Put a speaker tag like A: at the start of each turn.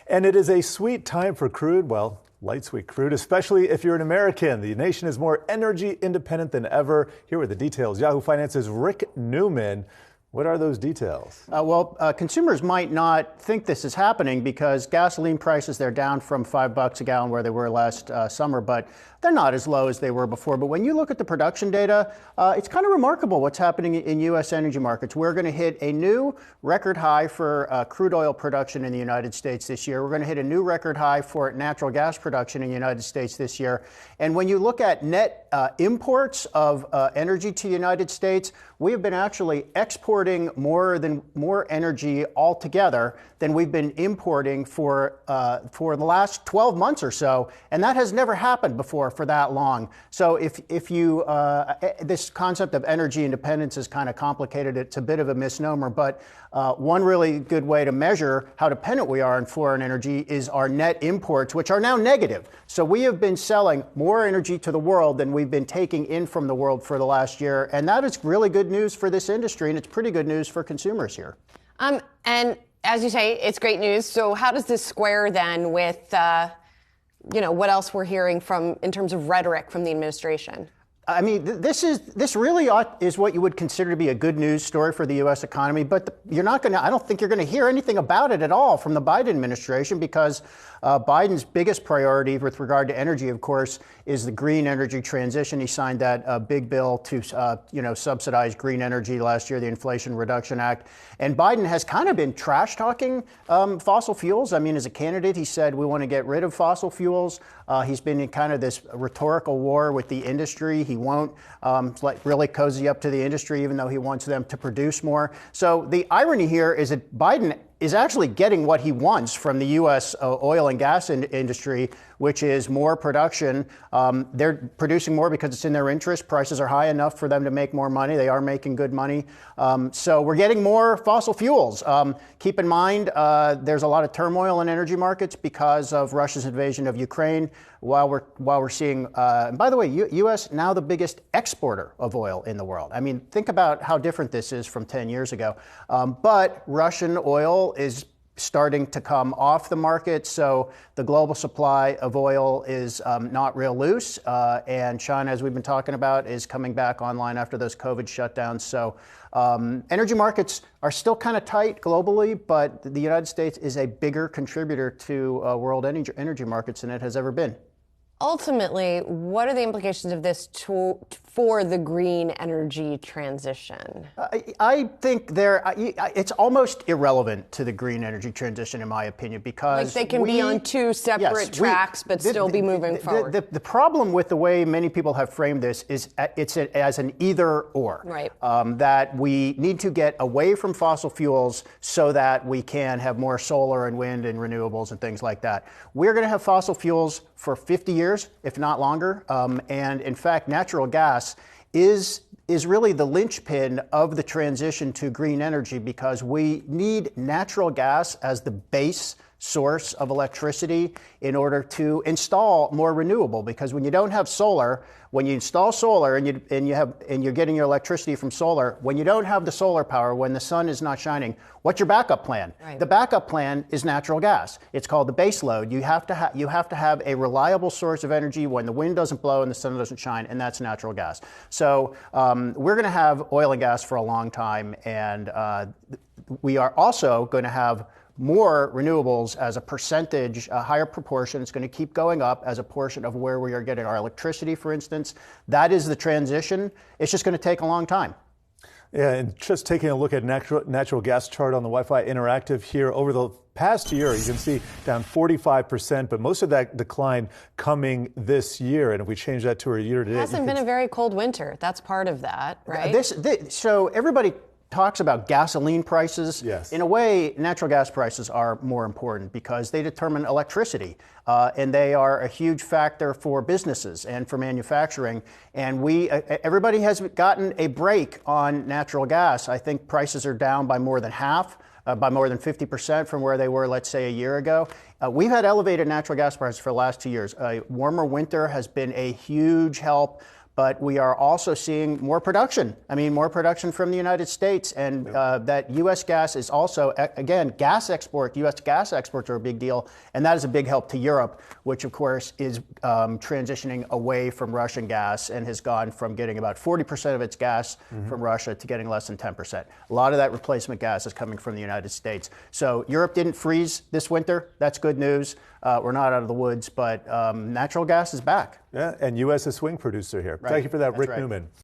A: And it is a sweet time for crude, well, light sweet crude, especially if you're an American. The nation is more energy independent than ever. Here are the details. Yahoo Finance's Rick Newman. What are those details?
B: Consumers might not think this is happening because gasoline prices, they're down from $5 a gallon where they were last summer, but they're not as low as they were before. But when you look at the production data, it's kind of remarkable what's happening in U.S. energy markets. We're going to hit a new record high for crude oil production in the United States this year. We're going to hit a new record high for natural gas production in the United States this year. And when you look at net imports of energy to the United States, we have been actually exporting more energy altogether than we've been importing for the last 12 months or so, and that has never happened before for that long. So if you this concept of energy independence is kind of complicated. It's a bit of a misnomer, but one really good way to measure how dependent we are on foreign energy is our net imports, which are now negative. So we have been selling more energy to the world than we've been taking in from the world for the last year, and that is really good news for this industry, and it's pretty good news for consumers here.
C: And as you say, it's great news. So how does this square then with, what else we're hearing from in terms of rhetoric from the administration?
B: I mean, this really is what you would consider to be a good news story for the U.S. economy, but I don't think you're going to hear anything about it at all from the Biden administration because Biden's biggest priority with regard to energy, of course, is the green energy transition. He signed that big bill to, subsidize green energy last year, the Inflation Reduction Act. And Biden has kind of been trash talking fossil fuels. I mean, as a candidate, he said we want to get rid of fossil fuels. He's been in kind of this rhetorical war with the industry. He won't really cozy up to the industry, even though he wants them to produce more. So the irony here is that Biden is actually getting what he wants from the U.S. Oil and gas industry, which is more production. They're producing more because it's in their interest. Prices are high enough for them to make more money. They are making good money. So we're getting more fossil fuels. Keep in mind, there's a lot of turmoil in energy markets because of Russia's invasion of Ukraine. While we're seeing, and by the way, U.S. now the biggest exporter of oil in the world. I mean, think about how different this is from 10 years ago. But Russian oil is starting to come off the market, so the global supply of oil is not real loose, and China, as we've been talking about, is coming back online after those COVID shutdowns. So energy markets are still kind of tight globally, but the United States is a bigger contributor to world energy markets than it has ever been.
C: Ultimately, what are the implications of this for the green energy transition?
B: I think it's almost irrelevant to the green energy transition, in my opinion, because
C: they can be on two separate tracks, but still be moving forward.
B: The problem with the way many people have framed this is it's as an either or.
C: Right.
B: That we need to get away from fossil fuels so that we can have more solar and wind and renewables and things like that. We're going to have fossil fuels for 50 years, if not longer. And in fact, natural gas is really the linchpin of the transition to green energy because we need natural gas as the base source of electricity in order to install more renewable. Because when you don't have solar, when you install solar and you're getting your electricity from solar, when you don't have the solar power, when the sun is not shining, what's your backup plan?
C: Right.
B: The backup plan is natural gas. It's called the base load. You have to have a reliable source of energy when the wind doesn't blow and the sun doesn't shine, and that's natural gas. So we're going to have oil and gas for a long time, and we are also going to have more renewables as a percentage, a higher proportion. It's going to keep going up as a portion of where we are getting our electricity, for instance. That is the transition. It's just going to take a long time.
A: Yeah, and just taking a look at natural gas chart on the Wi-Fi Interactive here over the past year, you can see down 45%, but most of that decline coming this year. And if we change that to a year to date,
C: it hasn't been a very cold winter. That's part of that, right?
B: So everybody talks about gasoline prices.
A: Yes.
B: In a way, natural gas prices are more important because they determine electricity, and they are a huge factor for businesses and for manufacturing. And everybody has gotten a break on natural gas. I think prices are down by more than half, by more than 50% from where they were, let's say, a year ago. We've had elevated natural gas prices for the last 2 years. A warmer winter has been a huge help. but we are also seeing more production. I mean, more production from the United States, and that U.S. gas is also, again, gas export. U.S. gas exports are a big deal, and that is a big help to Europe, which of course is transitioning away from Russian gas and has gone from getting about 40% of its gas from Russia to getting less than 10%. A lot of that replacement gas is coming from the United States. So Europe didn't freeze this winter. That's good news. We're not out of the woods, but natural gas is back.
A: Yeah, and U.S. is swing producer here.
B: Right.
A: Thank you for that,
B: That's
A: Rick
B: right.
A: Newman.